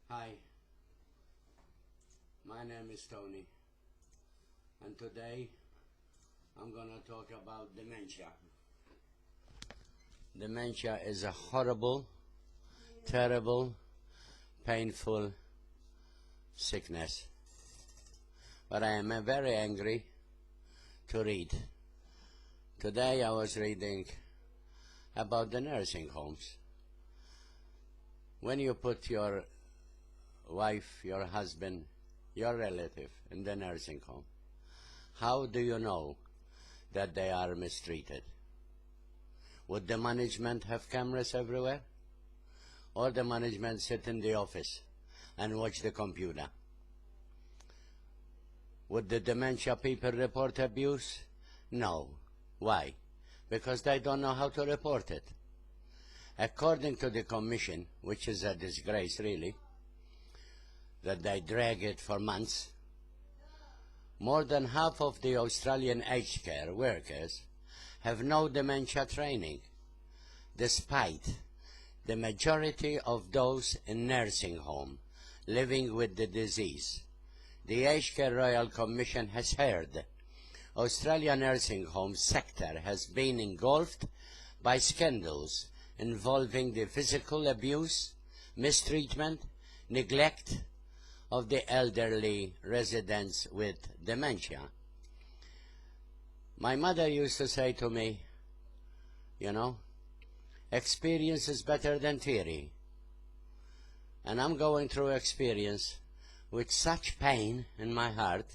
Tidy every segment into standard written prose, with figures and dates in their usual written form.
Hi, my name is Tony, and today I'm going to talk about dementia. Dementia is a horrible, terrible, painful sickness. But I am very angry to read. Today I was reading about the nursing homes. When you put your wife, your husband, your relative in the nursing home, how do you know that they are mistreated? Would the management have cameras everywhere? Or the management sit in the office and watch the computer? Would the dementia people report abuse? No. Why? Because they don't know how to report it. According to the Commission, which is a disgrace really, that they drag it for months, more than half of the Australian aged care workers have no dementia training, despite the majority of those in nursing home living with the disease. The Aged Care Royal Commission has heard Australian nursing home sector has been engulfed by scandals involving the physical abuse, mistreatment, neglect of the elderly residents with dementia. My mother used to say to me, you know, experience is better than theory. And I'm going through experience with such pain in my heart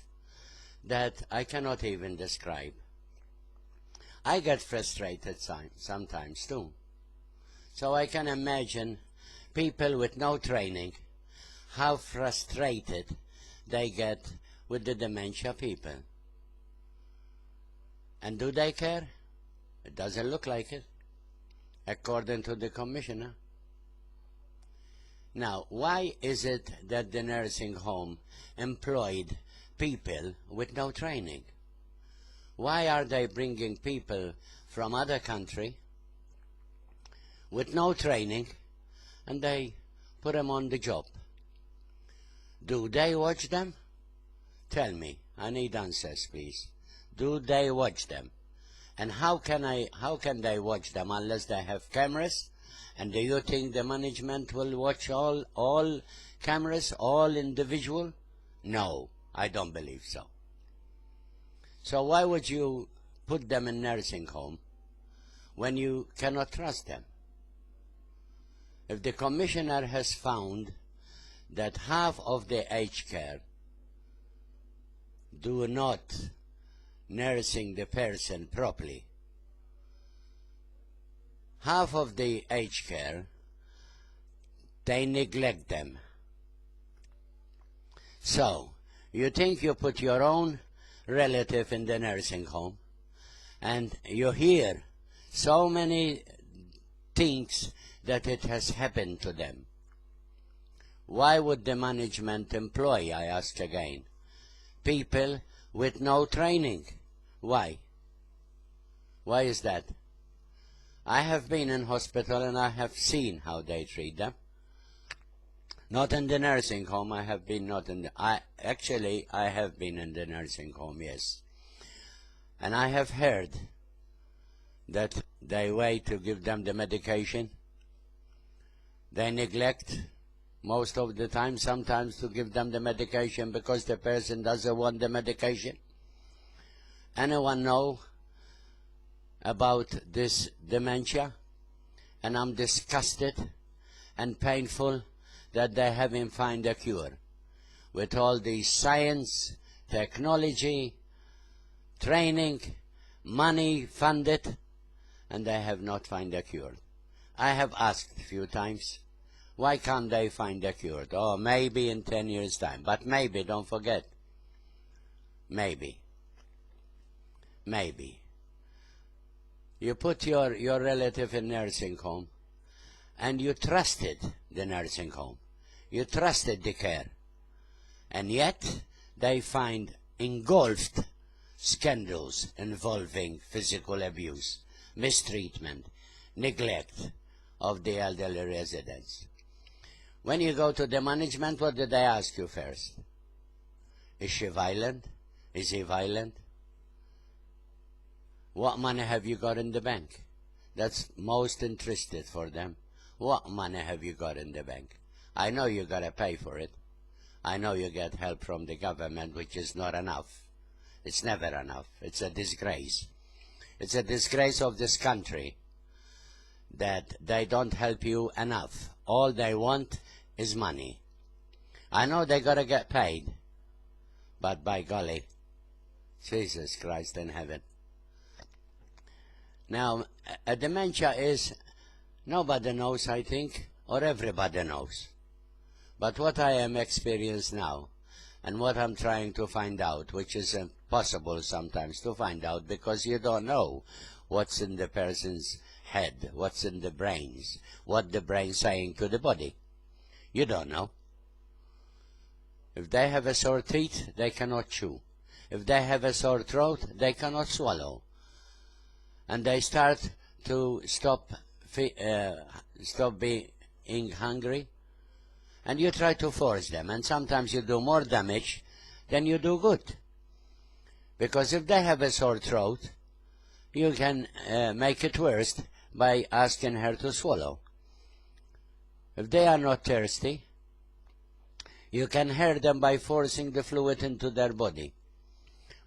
that I cannot even describe. I get frustrated sometimes too. So I can imagine people with no training, how frustrated they get with the dementia people. And do they care? It doesn't look like it, according to the Commissioner. Now, why is it that the nursing home employed people with no training? Why are they bringing people from other country with no training and they put them on the job? Do they watch them? Tell me. I need answers, please. Do they watch them? And how can they watch them unless they have cameras? And do you think the management will watch all cameras, all individual? No, I don't believe so. So why would you put them in nursing home when you cannot trust them? If the Commissioner has found that half of the aged care do not nursing the person properly, half of the aged care, they neglect them. So, you think you put your own relative in the nursing home, and you hear so many things that it has happened to them. Why would the management employ, I ask again, people with no training? Why? Why is that? I have been in hospital and I have seen how they treat them. Not in the nursing home, I have been not in the... Actually, I have been in the nursing home, yes. And I have heard that they wait to give them the medication. They neglect most of the time, sometimes to give them the medication because the person doesn't want the medication. Anyone know about this dementia? And I'm disgusted and painful that they haven't found a cure. With all the science, technology, training, money funded, and they have not found a cure. I have asked a few times, why can't they find a cure? Oh, maybe in 10 years' time. But maybe, don't forget. Maybe. Maybe. You put your relative in nursing home, and you trusted the nursing home. You trusted the care. And yet, they find engulfed scandals involving physical abuse, mistreatment, neglect of the elderly residents. When you go to the management, what do they ask you first? Is she violent? Is he violent? What money have you got in the bank? That's most interested for them. What money have you got in the bank? I know you got to pay for it. I know you get help from the government, which is not enough. It's never enough. It's a disgrace. It's a disgrace of this country that they don't help you enough. All they want is money. I know they got to get paid, but by golly, Jesus Christ in heaven. Now, a dementia is, nobody knows, I think, or everybody knows. But what I am experiencing now, and what I'm trying to find out, which is impossible sometimes to find out, because you don't know what's in the person's head, what's in the brains, what the brain's saying to the body. You don't know. If they have a sore teeth, they cannot chew. If they have a sore throat, they cannot swallow. And they start to stop being hungry. And you try to force them. And sometimes you do more damage than you do good. Because if they have a sore throat, you can make it worse by asking her to swallow. If they are not thirsty, you can hurt them by forcing the fluid into their body.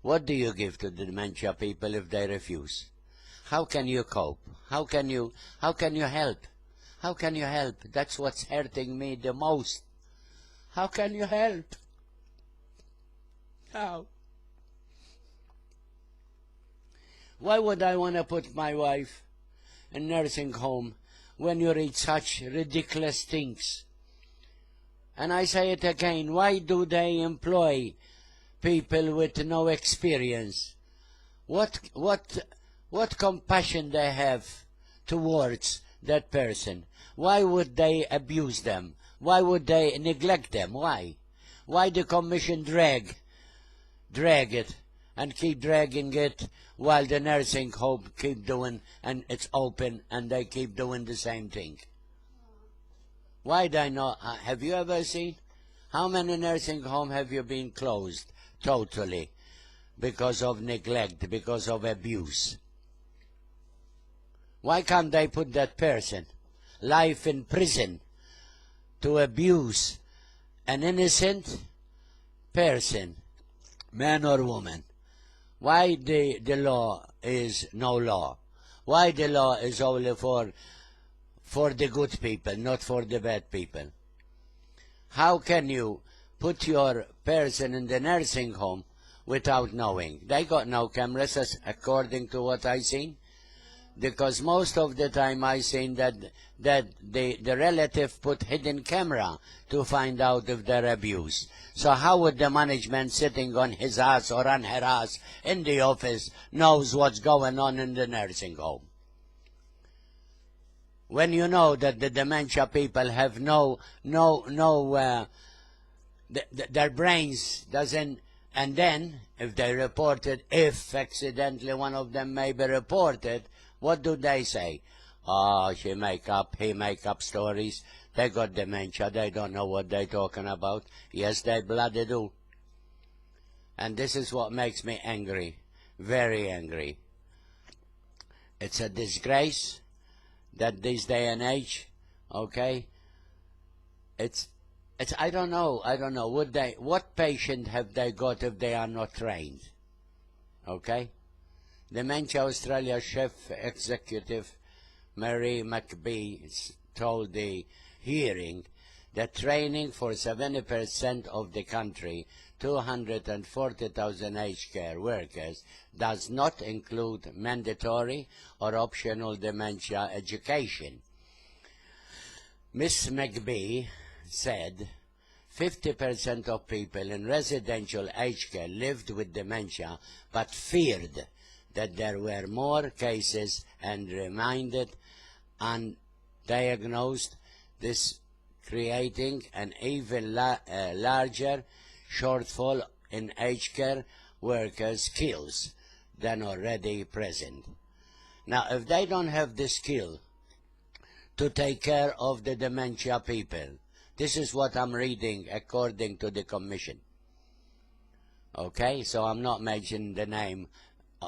What do you give to the dementia people if they refuse? How can you cope? How can you help? How can you help? That's what's hurting me the most. How can you help? How? Why would I want to put my wife in nursing home when you read such ridiculous things? And I say it again, why do they employ people with no experience? What compassion they have towards that person? Why would they abuse them? Why would they neglect them? Why? Why the commission drag it and keep dragging it while the nursing home keep doing, and it's open and they keep doing the same thing? Why they not? Have you ever seen? How many nursing homes have you been closed totally because of neglect, because of abuse? Why can't they put that person life in prison to abuse an innocent person, man or woman? Why the law is no law? Why the law is only for the good people, not for the bad people? How can you put your person in the nursing home without knowing? They got no cameras, according to what I seen. Because most of the time I seen that the relative put hidden camera to find out if they're abused. So how would the management sitting on his ass or on her ass in the office knows what's going on in the nursing home? When you know that the dementia people have their brains doesn't, and then if they report it, if accidentally one of them may be reported, what do they say? Oh, he make up stories. They got dementia. They don't know what they're talking about. Yes, they bloody do. And this is what makes me angry, very angry. It's a disgrace that this day and age, okay, I don't know, what patient have they got if they are not trained, okay? Dementia Australia chief executive Mary McBee told the hearing that training for 70% of the country, 240,000 aged care workers, does not include mandatory or optional dementia education. Ms. McBee said 50% of people in residential aged care lived with dementia but feared that there were more cases and remained undiagnosed, this creating an even larger shortfall in aged care workers' skills than already present. Now, if they don't have the skill to take care of the dementia people, This is what I'm reading according to the commission. Okay, so I'm not mentioning the name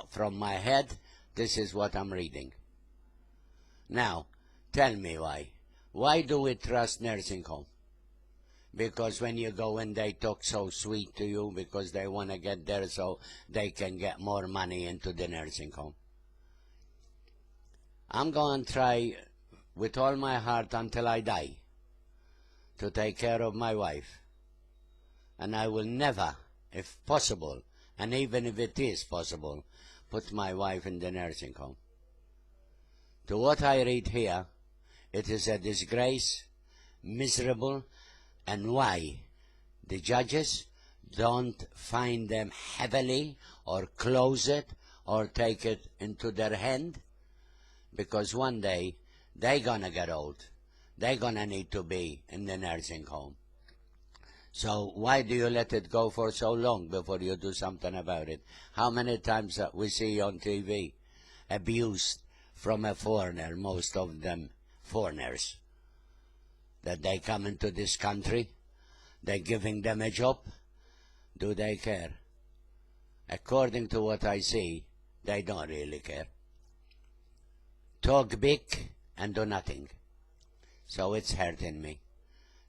from my head. This is what I'm reading. Now, tell me why. Why do we trust nursing home? Because when you go in, they talk so sweet to you because they want to get there so they can get more money into the nursing home. I'm going to try with all my heart until I die to take care of my wife. And I will never, if possible, and even if it is possible, put my wife in the nursing home. To what I read here, it is a disgrace, miserable, and why the judges don't find them heavily or close it or take it into their hand, because one day they're gonna get old. They're gonna need to be in the nursing home. So why do you let it go for so long before you do something about it? How many times we see on TV abused from a foreigner, most of them foreigners, that they come into this country, they're giving them a job. Do they care? According to what I see, they don't really care. Talk big and do nothing. So it's hurting me.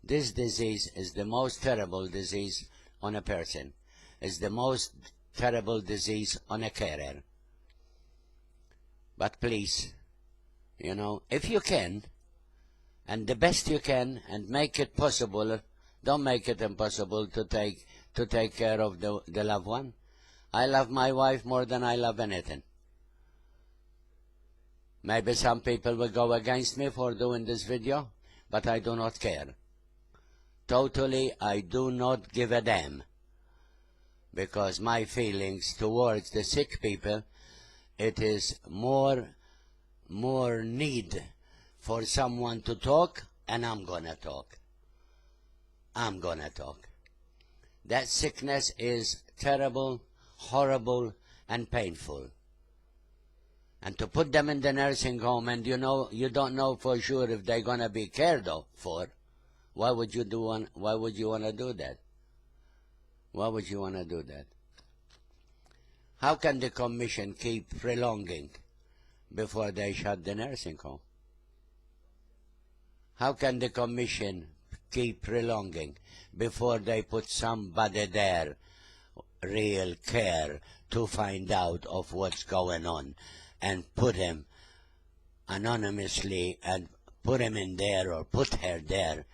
This disease is the most terrible disease on a person. It's the most terrible disease on a carer. But please, you know, if you can, and the best you can, and make it possible, don't make it impossible to take care of the loved one. I love my wife more than I love anything. Maybe some people will go against me for doing this video, but I do not care. Totally, I do not give a damn. Because my feelings towards the sick people, it is more need for someone to talk, and I'm gonna talk. I'm gonna talk. That sickness is terrible, horrible, and painful. And to put them in the nursing home, and you don't know for sure if they're gonna be cared for. Why would you want to do that? Why would you want to do that? How can the commission keep prolonging before they shut the nursing home? How can the commission keep prolonging before they put somebody there, real care, to find out of what's going on, and put him anonymously and put him in there or put her there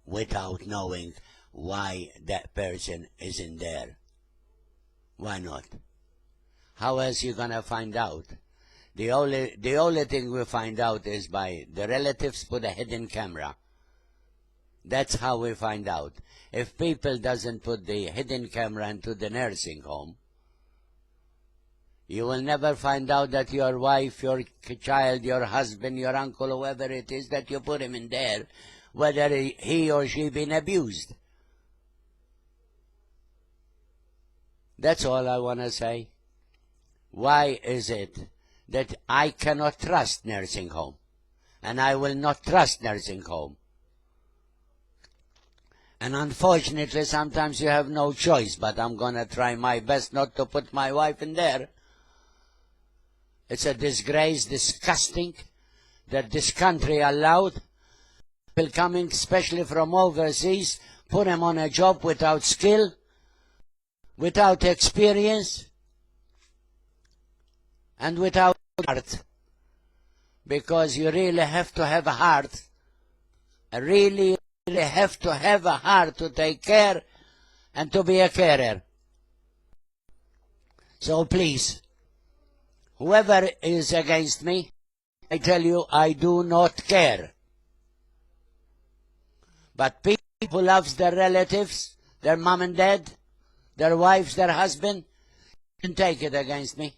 without knowing why that person is in there? Why not? How else you gonna find out? The only thing we find out is by the relatives put a hidden camera. That's how we find out. If people doesn't put the hidden camera into the nursing home, you will never find out that your wife, your child, your husband, your uncle, whoever it is, that you put him in there, whether he or she been abused. That's all I want to say. Why is it that I cannot trust nursing home? And I will not trust nursing home. And unfortunately, sometimes you have no choice, but I'm going to try my best not to put my wife in there. It's a disgrace, disgusting, that this country allowed people coming, especially from overseas, put them on a job without skill, without experience, and without heart. Because you really have to have a heart. Really have to have a heart to take care and to be a carer. So please, whoever is against me, I tell you, I do not care. But people who love their relatives, their mom and dad, their wives, their husband, can take it against me.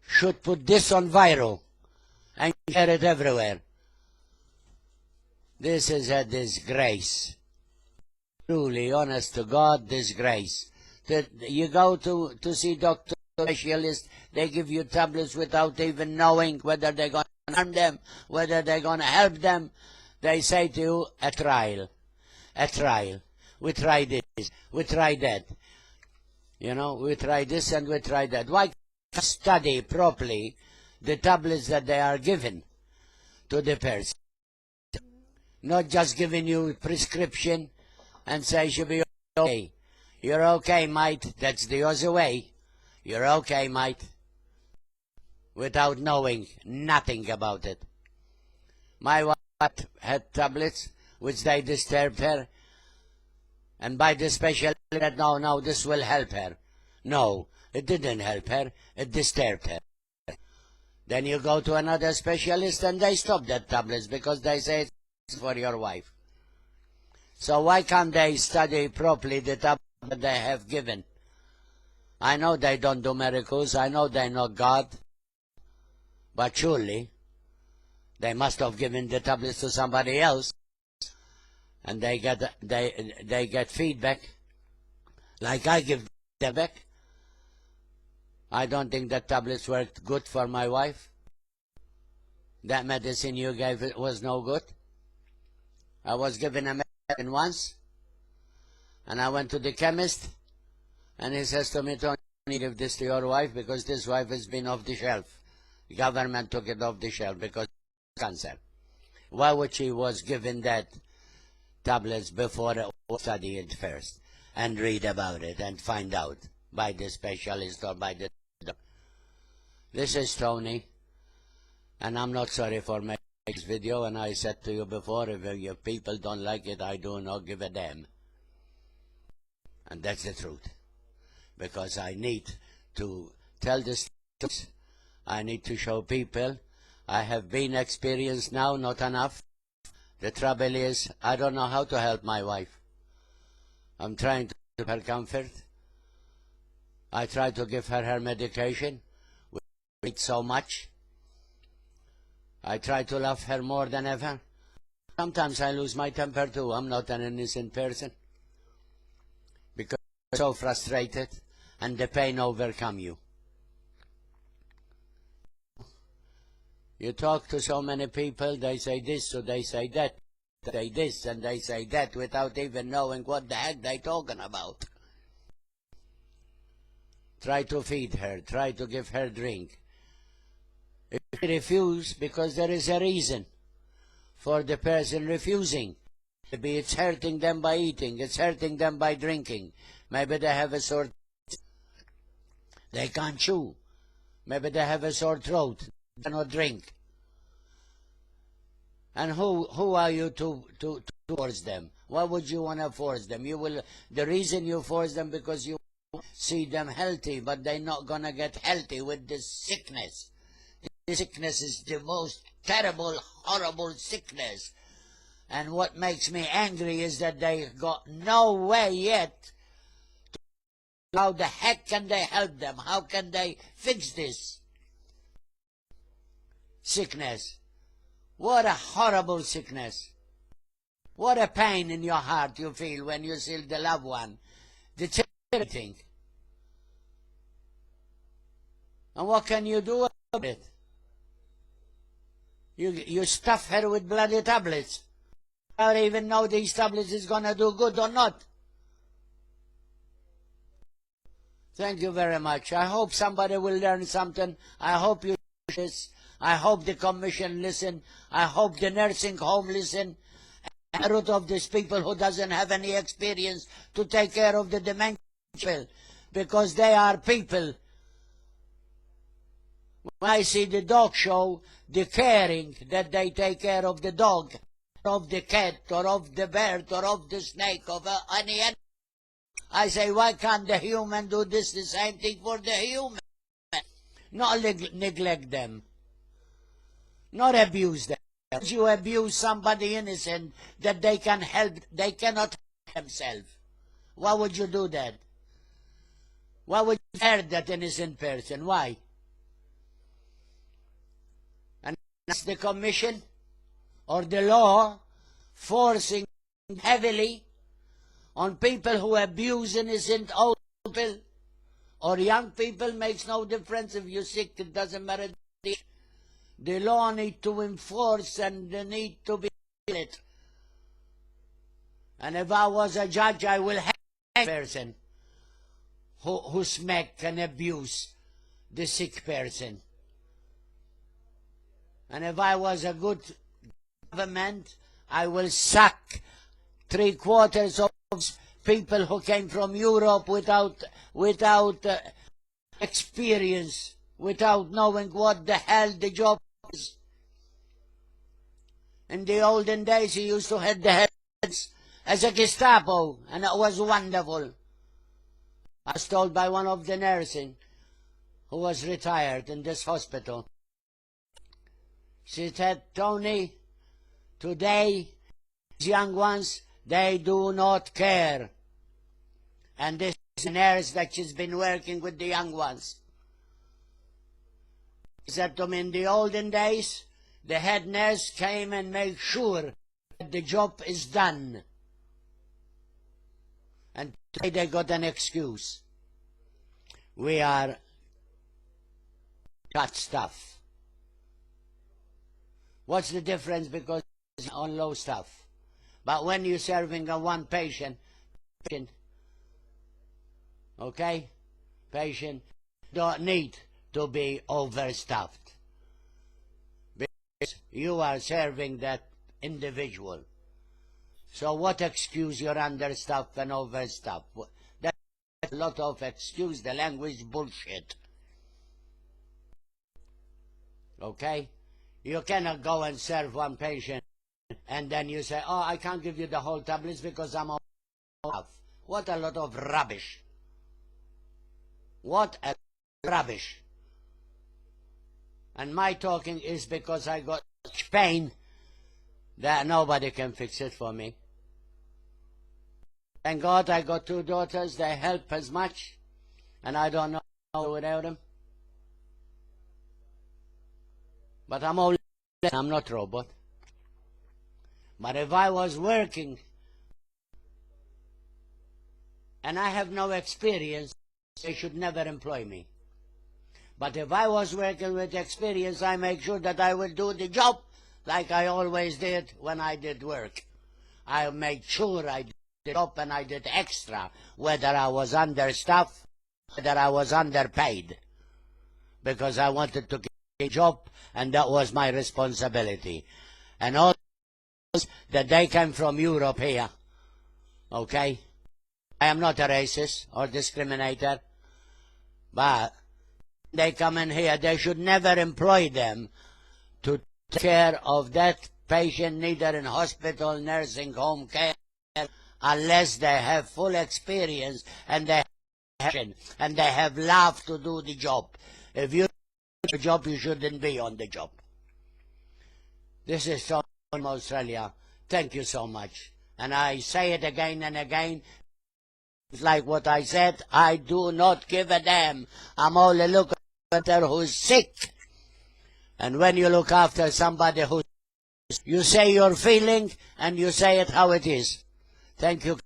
Should put this on viral and share it everywhere. This is a disgrace. Truly, honest to God, disgrace. You go to see doctor specialist, they give you tablets without even knowing whether they're going to harm them, whether they're going to help them. They say to you, a trial. a trial. We try this, we try that. You know, we try this and we try that. Why can't study properly the tablets that they are given to the person? Not just giving you prescription and say you should be okay. You're okay, mate. That's the other way. You're okay, mate. Without knowing nothing about it. My wife had tablets which they disturbed her, and by the specialist said, no, this will help her. No, it didn't help her, it disturbed her. Then you go to another specialist and they stop that tablets because they say it's for your wife. So why can't they study properly the tablets that they have given? I know they don't do miracles, I know they're not God, but surely they must have given the tablets to somebody else, and they get feedback, like I give them back. I don't think that tablets worked good for my wife. That medicine you gave it was no good. I was given a medicine once, and I went to the chemist, and he says to me, "Don't give this to your wife because this wife has been off the shelf. The government took it off the shelf because of cancer." Why would she was given that tablets before study it first and read about it and find out by the specialist or by the doctor? This is Tony, and I'm not sorry for making this video, and I said to you before, if your people don't like it, I do not give a damn. And that's the truth, because I need to tell this truth. I need to show people I have been experienced now, not enough. The trouble is, I don't know how to help my wife. I'm trying to give her comfort. I try to give her medication. We eat so much. I try to love her more than ever. Sometimes I lose my temper too. I'm not an innocent person. Because I'm so frustrated and the pain overcomes you. You talk to so many people, they say this, so they say that, they say this and they say that without even knowing what the heck they're talking about. Try to feed her, try to give her drink. If you refuse, because there is a reason for the person refusing. Maybe it's hurting them by eating, it's hurting them by drinking. Maybe they have a sore, they can't chew. Maybe they have a sore throat, they cannot drink. And who are you to force them? Why would you want to force them? The reason you force them because you see them healthy, but they're not going to get healthy with this sickness. This sickness is the most terrible, horrible sickness. And what makes me angry is that they got no way yet. How the heck can they help them? How can they fix this sickness? What a horrible sickness. What a pain in your heart you feel when you see the loved one deteriorating. And what can you do about it? You stuff her with bloody tablets. I don't even know these tablets is going to do good or not. Thank you very much. I hope somebody will learn something. I hope you this. I hope the commission listen. I hope the nursing home listen. A lot of these people who doesn't have any experience to take care of the dementia people, because they are people. When I see the dog show, the caring that they take care of the dog, of the cat, or of the bird, or of the snake, of any animal, I say, why can't the human do this, the same thing for the human? Not neglect them. Not abuse them. If you abuse somebody innocent that they can help, they cannot help themselves. Why would you do that? Why would you hurt that innocent person? Why? And that's the commission or the law forcing heavily on people who abuse innocent old people or young people. Makes no difference. If you're sick, it doesn't matter. The law need to enforce and they need to be it. And if I was a judge, I will hang a person who smack and abuse the sick person. And if I was a good government, I will sack 3/4 of people who came from Europe without experience, without knowing what the hell the job is. In the olden days, he used to have the heads as a Gestapo, and it was wonderful. I was told by one of the nurses who was retired in this hospital. She said, Tony, today, these young ones, they do not care. And this is a nurse that she's been working with the young ones. She said to me, in the olden days, the head nurse came and made sure that the job is done. And today they got an excuse. We are cut stuff. What's the difference? Because it's on low stuff. But when you're serving a one patient, okay, patient don't need to be overstuffed. Because you are serving that individual. So what excuse you're understuffed and overstuffed? That's a lot of excuse, the language bullshit. Okay? You cannot go and serve one patient and then you say, oh, I can't give you the whole tablets because I'm off. What a lot of rubbish. What a rubbish. And my talking is because I got such pain that nobody can fix it for me. Thank God I got 2 daughters, they help as much, and I don't know without them. But I'm not a robot. But if I was working and I have no experience, they should never employ me. But if I was working with experience, I make sure that I will do the job like I always did when I did work. I made sure I did the job and I did extra, whether I was understaffed, whether I was underpaid, because I wanted to get a job and that was my responsibility. And all that they came from Europe here, okay? I am not a racist or discriminator, but they come in here, they should never employ them to take care of that patient, neither in hospital, nursing home care, unless they have full experience and they have love to do the job. If you do the job, you shouldn't be on the job. This is Tony from Australia. Thank you so much. And I say it again and again. It's like what I said, I do not give a damn. I'm only looking after who's sick. And when you look after somebody who's sick, you say your feeling and you say it how it is. Thank you.